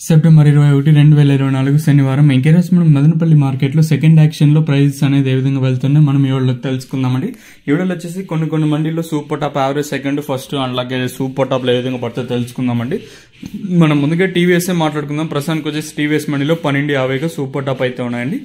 September 21, 2024 శనివారం MKS మనం మదనపల్లి మార్కెట్లో సెకండ్ యాక్షన్లో ప్రైజెస్ అనేది ఏ విధంగా వెళ్తున్నాయి మనం ఈ వీడియోలో తెలుసుకుందామండి. ఈ వీడియోలో వచ్చేసి కొన్ని మండీలో super top average second first అలాగే సూపర్ టాప్లో ఏ విధంగా పడుతుందో తెలుసుకుందామండి. మనం ముందుగా టీవీఎస్ఏ మాట్లాడుకుందాం. ప్రస్తుతానికి వచ్చేసి టీవీఎస్ మండీలో 12.50 సూపర్ టాప్ అయితే ఉన్నాయండి.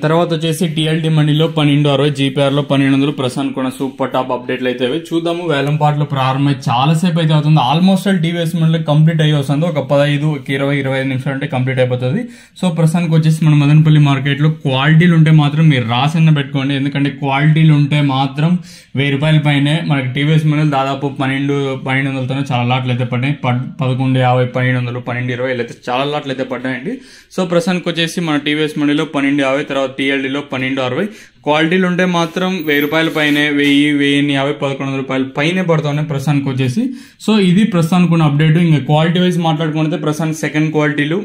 తర్వాత వచ్చేసి టీఎల్టీ మనీలో 12.60, జీపీఆర్లో 1200 ప్రస్తుతానికి కూడా సూపర్ టాప్ అప్డేట్లు అయితే చూద్దాము. వేలం పాటలు ప్రారంభమై చాలాసేపు అయితే అవుతుంది. ఆల్మోస్ట్ టీవీఎస్ మనీలో కంప్లీట్ అయ్యి వస్తుంది. ఒక 15, 20-25 నిమిషాలు అంటే కంప్లీట్ అయిపోతుంది. సో ప్రస్తుతానికి వచ్చేసి మన మదనపల్లి మార్కెట్లో క్వాలిటీలు ఉంటే మాత్రం మీరు రాసిన పెట్టుకోండి. ఎందుకంటే క్వాలిటీలు ఉంటే మాత్రం ₹1000 పైనే మనకి టీవీఎస్ మనీలు దాదాపు 1200తోనే చాలా లాట్లు అయితే పడ్డాయి. 11.50, 1200, 12.20 అయితే చాలా లాట్లు అయితే పడ్డాయండి. సో ప్రస్తుతానికి వచ్చేసి మన టీవీఎస్ మనీలో 12.50, తర్వాత టీఎల్డీలో 12.60. క్వాలిటీలు ఉంటే మాత్రం ₹1000 పైనే, 1000, 1050, ₹1100 పైనే పడుతున్నాయి ప్రస్తుతానికి వచ్చేసి. సో ఇది ప్రస్తుతానికి ఉన్న అప్డేట్. ఇంకా క్వాలిటీ వైజ్ మాట్లాడుకుంటే ప్రస్తుతానికి సెకండ్ క్వాలిటీలు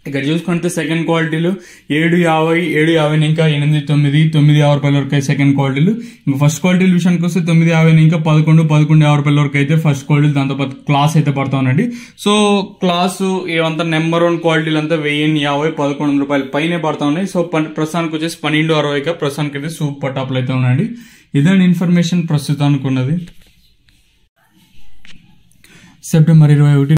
ఇక్కడ చూసుకుంటే సెకండ్ క్వాలిటీలు 7.50 ఇంకా 8.9 వరకు అయితే సెకండ్ క్వాలిటీలు. ఇంకా ఫస్ట్ క్వాలిటీల విషయానికి వస్తే 9.50 ఇంకా 11.50 వరకు అయితే ఫస్ట్ క్వాలిటీలు. దాంతోపాటు క్లాస్ అయితే పడతా ఉండండి. సో క్లాసు ఏమంతా నెంబర్ 1 క్వాలిటీలు అంతా 1050, ₹1100 పైనే పడతా ఉన్నాయి. సో ప్రస్తుతానికి వచ్చేసి 12.60 ప్రస్తుతానికి అయితే సూపర్ టాప్లు అయితే ఉన్నాయండి. ఇదండి ఇన్ఫర్మేషన్ ప్రస్తుతానికి ఉన్నది. సెప్టెంబర్ 21